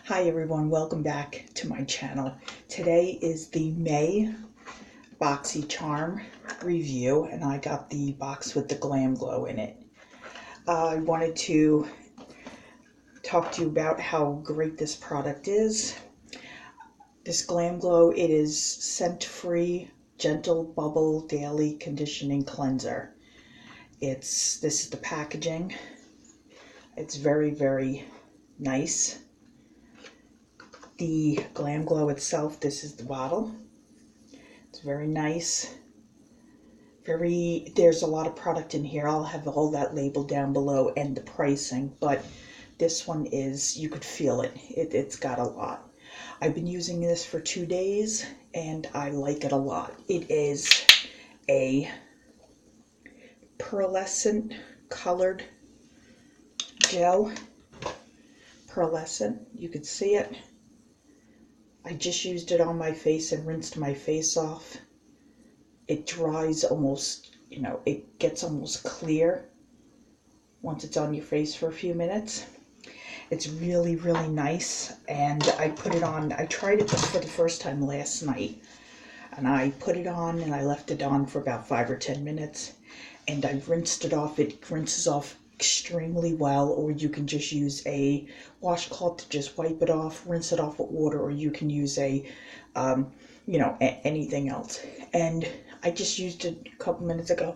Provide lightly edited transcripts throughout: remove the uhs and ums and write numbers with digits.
Hi everyone, welcome back to my channel. Today is the May Boxycharm review, and I got the box with the Glamglow in it. I wanted to talk to you about how great this product is. This Glamglow, it is scent-free, gentle bubble daily conditioning cleanser. This is the packaging. It's very, very nice. The Glamglow itself, this is the bottle. It's very nice. There's a lot of product in here. I'll have all that labeled down below and the pricing, but this one is, you could feel it. It's got a lot. I've been using this for 2 days and I like it a lot. It is a pearlescent colored gel. Pearlescent, you could see it. I just used it on my face and rinsed my face off. It dries almost, it gets almost clear once it's on your face for a few minutes. It's really, really nice, and I put it on. I tried it just for the first time last night, and I put it on and I left it on for about 5 or 10 minutes, and I rinsed it off. It rinses off extremely well, or you can just use a washcloth to just wipe it off, rinse it off with water, or you can use anything else. And I just used it a couple minutes ago.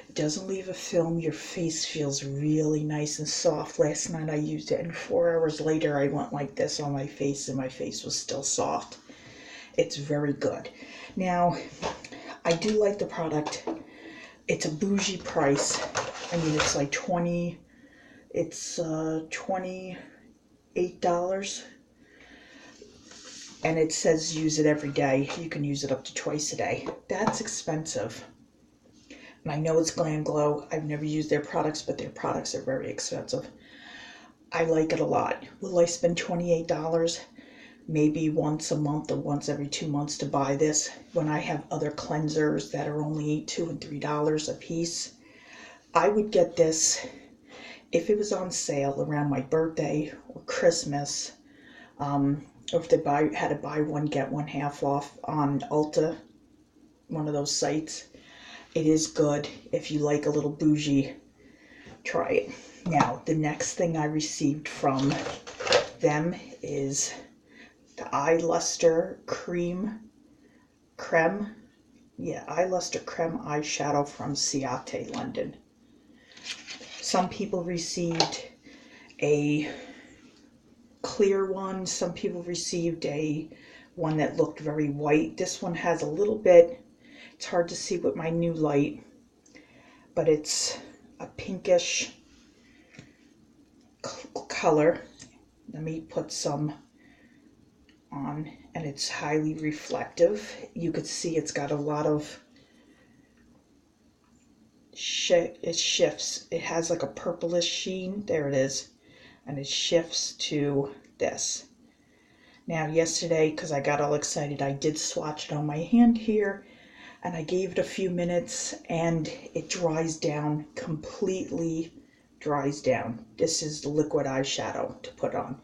It doesn't leave a film. Your face feels really nice and soft. Last night I used it, and 4 hours later I went like this on my face, and my face was still soft. It's very good. Now, I do like the product. It's a bougie price. I mean, it's like $28, and it says use it every day. You can use it up to twice a day. That's expensive. And I know it's Glamglow. I've never used their products, but their products are very expensive. I like it a lot. Will I spend $28 maybe once a month or once every 2 months to buy this when I have other cleansers that are only $2 and $3 a piece? I would get this if it was on sale around my birthday or Christmas, or if they had to buy one, get one half off on Ulta, one of those sites. It is good. If you like a little bougie, try it. Now, the next thing I received from them is the Eye Luster Creme. Yeah, Eye Luster Creme eyeshadow from Ciate London. Some people received a clear one. Some people received one that looked very white. This one has a little bit, it's hard to see with my new light, but it's a pinkish color. Let me put some on, and it's highly reflective. You could see it's got a lot of it shifts. It has like a purplish sheen. There it is. And it shifts to this. Now, yesterday, because I got all excited, I did swatch it on my hand here, and I gave it a few minutes, and it dries down, completely dries down. This is the liquid eyeshadow to put on.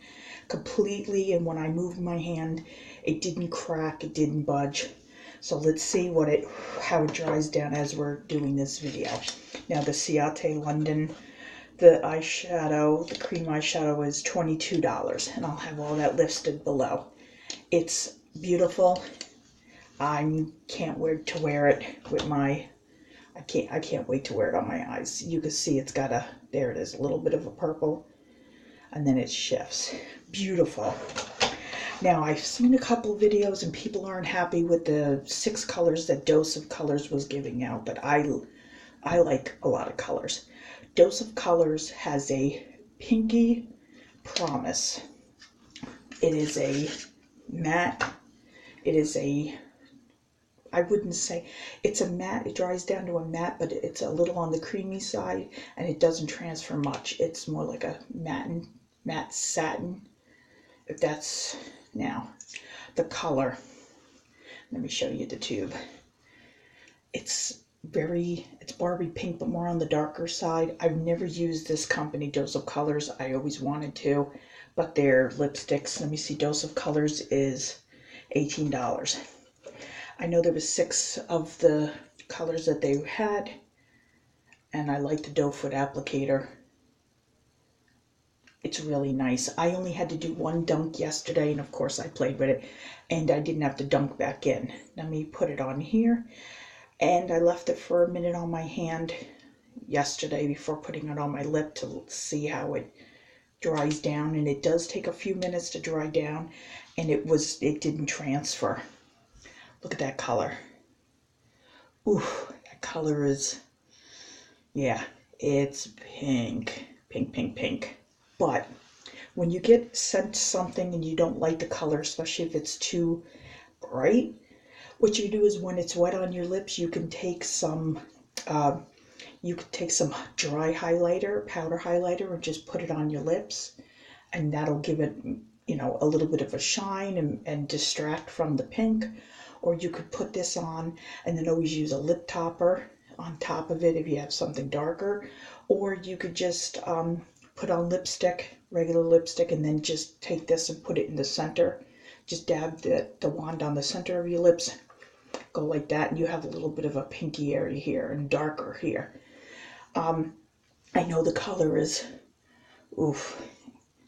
Completely, and when I moved my hand, it didn't crack, it didn't budge. So let's see how it dries down as we're doing this video. Now, the Ciate London, the eyeshadow, the cream eyeshadow is $22, and I'll have all that listed below. It's beautiful. I can't wait to wear it with I can't wait to wear it on my eyes. You can see it's got there it is, a little bit of a purple, and then it shifts. Beautiful. Now, I've seen a couple of videos and people aren't happy with the 6 colors that Dose of Colors was giving out, but I like a lot of colors. Dose of Colors has a pinky promise. It is a matte. I wouldn't say it's a matte. It dries down to a matte, but it's a little on the creamy side, and it doesn't transfer much. It's more like a matte satin. If that's, now, the color. Let me show you the tube. It's Barbie pink, but more on the darker side. I've never used this company, Dose of Colors. I always wanted to, but they're lipsticks. Let me see, Dose of Colors is $18. I know there was 6 of the colors that they had, and I like the doe foot applicator. It's really nice. I only had to do 1 dunk yesterday, and of course I played with it, and I didn't have to dunk back in. Let me put it on here, and I left it for a minute on my hand yesterday before putting it on my lip to see how it dries down, and it does take a few minutes to dry down, and it didn't transfer. Look at that color. Ooh, that color is, yeah, it's pink, pink, pink, pink. But when you get sent something and you don't like the color, especially if it's too bright, what you do is when it's wet on your lips, you can take some dry highlighter, powder highlighter, and just put it on your lips, and that'll give it, you know, a little bit of a shine and distract from the pink. Or you could put this on and then always use a lip topper on top of it if you have something darker. Or you could just put on lipstick, regular lipstick, and then just take this and put it in the center. Just dab the wand on the center of your lips, go like that, and you have a little bit of a pinky area here and darker here. I know the color is, oof.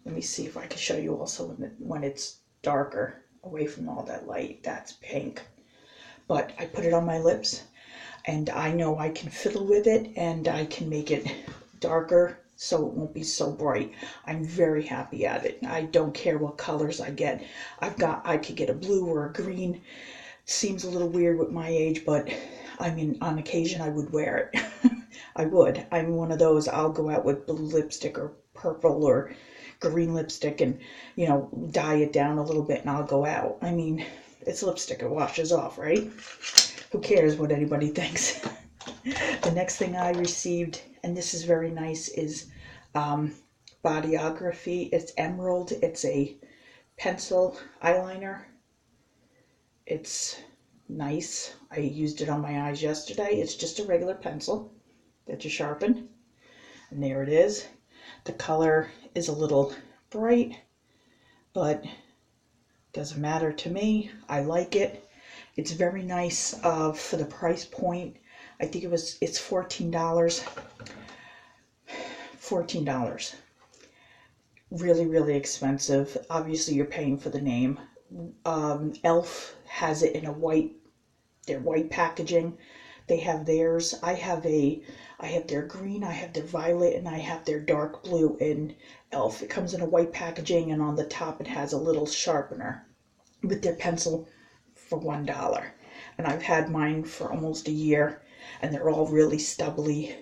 Let me see if I can show you also when it's darker, away from all that light. That's pink. But I put it on my lips, and I know I can fiddle with it, and I can make it darker so it won't be so bright. I'm very happy at it. I don't care what colors I get. I could get a blue or a green. Seems a little weird with my age, but I mean, on occasion I would wear it. I would. I'm one of those, I'll go out with blue lipstick or purple or green lipstick and, you know, dye it down a little bit and I'll go out. I mean, it's lipstick, it washes off, right? Who cares what anybody thinks? The next thing I received, and this is very nice, is Bodyography. It's emerald. It's a pencil eyeliner. It's nice. I used it on my eyes yesterday. It's just a regular pencil that you sharpen. And there it is. The color is a little bright, but doesn't matter to me. I like it. It's very nice for the price point. I think it's $14. $14. Really, really expensive. Obviously, you're paying for the name. Elf has it in their white packaging. They have theirs. I have their green, I have their violet, and I have their dark blue in Elf. It comes in a white packaging, and on the top it has a little sharpener with their pencil for $1. And I've had mine for almost a year, and they're all really stubbly.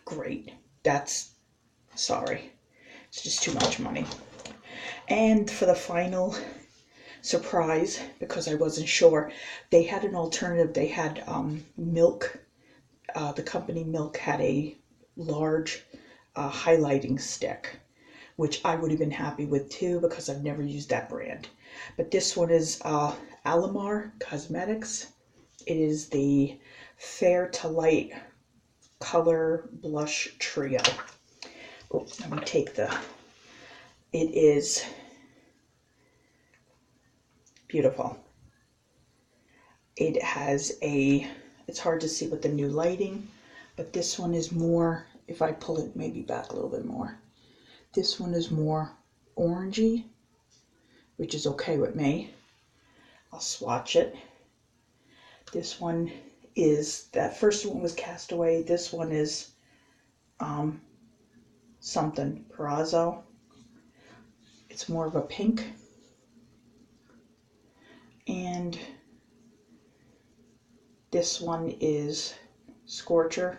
Great. Sorry. It's just too much money. And for the final surprise, because I wasn't sure, they had an alternative. They had Milk. The company Milk had a large highlighting stick, which I would have been happy with too, because I've never used that brand. But this one is Alamar Cosmetics. It is the Fair to Light Color Blush Trio. Oh, let me take it is beautiful. It has it's hard to see with the new lighting, but this one is more, if I pull it maybe back a little bit more, this one is more orangey, which is okay with me. I'll swatch it. This one that first one was Castaway. This one is something Perazzo. It's more of a pink. And this one is Scorcher,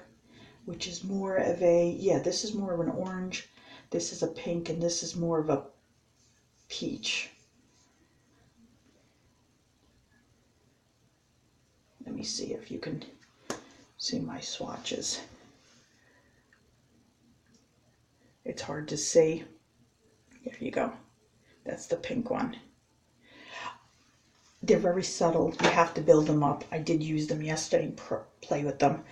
which is more of this is more of an orange. This is a pink, and this is more of a peach. Let me see if you can see my swatches. It's hard to see. There you go. That's the pink one. They're very subtle. You have to build them up. I did use them yesterday and play with them.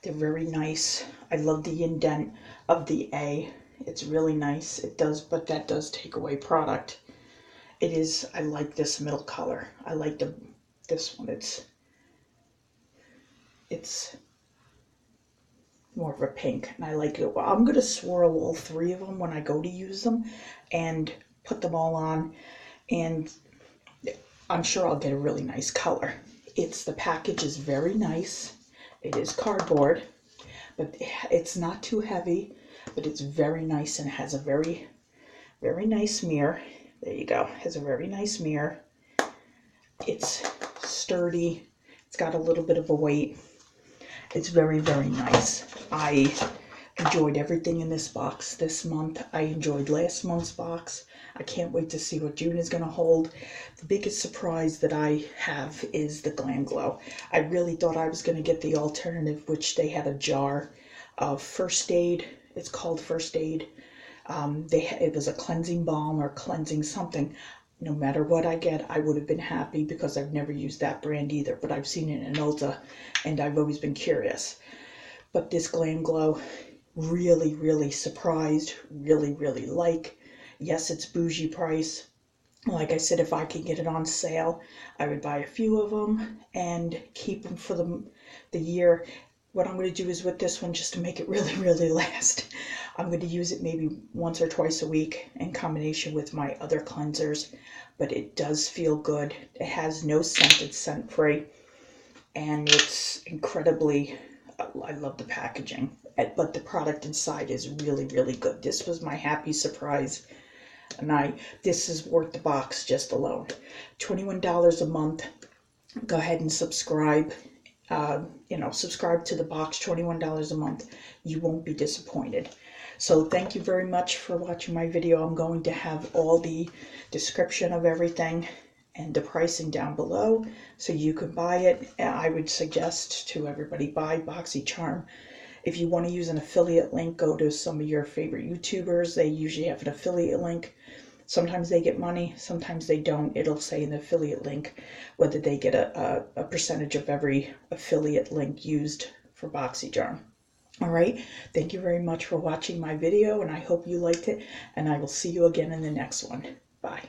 They're very nice. I love the indent of the A It's really nice. It does, but that does take away product. It is, I like this middle color. I like this one. It's more of a pink, and I like it. Well, I'm going to swirl all three of them when I go to use them and put them all on, and I'm sure I'll get a really nice color. The package is very nice. It is cardboard, but it's not too heavy, but it's very nice and has a very, very nice mirror. There you go. Has a very nice mirror. It's sturdy. It's got a little bit of a weight. It's very, very nice. I enjoyed everything in this box this month. I enjoyed last month's box. I can't wait to see what June is going to hold. The biggest surprise that I have is the Glamglow. I really thought I was going to get the alternative, which they had a jar of First Aid. It's called First Aid. It was a cleansing balm or cleansing something. No matter what I get, I would have been happy because I've never used that brand either, but I've seen it in Ulta and I've always been curious. But this Glamglow, really, really surprised, really, really like. Yes, it's bougie price. Like I said, if I could get it on sale, I would buy a few of them and keep them for the year. What I'm going to do is with this one, just to make it really, really last, I'm going to use it maybe once or twice a week in combination with my other cleansers. But it does feel good. It has no scent. It's scent-free. And it's incredibly, I love the packaging. But the product inside is really, really good. This was my happy surprise. And this is worth the box just alone. $21 a month. Go ahead and subscribe. Subscribe to the box, $21 a month. You won't be disappointed. So thank you very much for watching my video. I'm going to have all the description of everything and the pricing down below so you can buy it. I would suggest to everybody buy Boxycharm. If you want to use an affiliate link, go to some of your favorite YouTubers. They usually have an affiliate link. Sometimes they get money, sometimes they don't. It'll say in the affiliate link whether they get a percentage of every affiliate link used for Boxycharm. All right, thank you very much for watching my video, and I hope you liked it, and I will see you again in the next one. Bye.